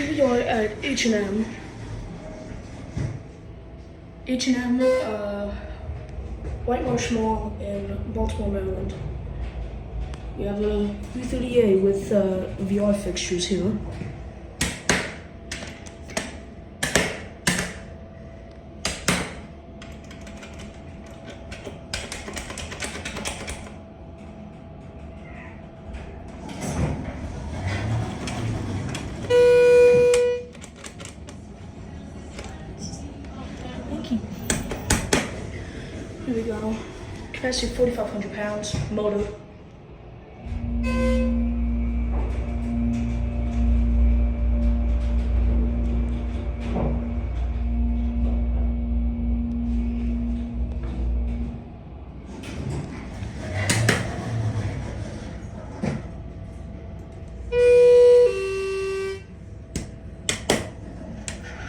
we are at H&M. H&M, White Marsh Mall in Baltimore, Maryland. We have a 330A with VR fixtures here. Here we go. Capacity 4,500 pounds. Motor.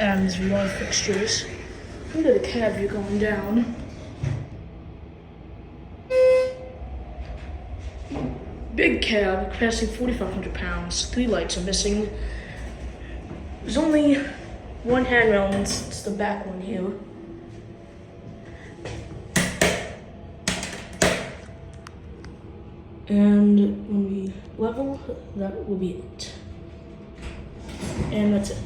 And these VR fixtures. Look at the cab view going down. Big cab, capacity 4,500 pounds. 3 lights are missing. There's only one handrail, and it's the back one here. And when we level, that will be it. And that's it.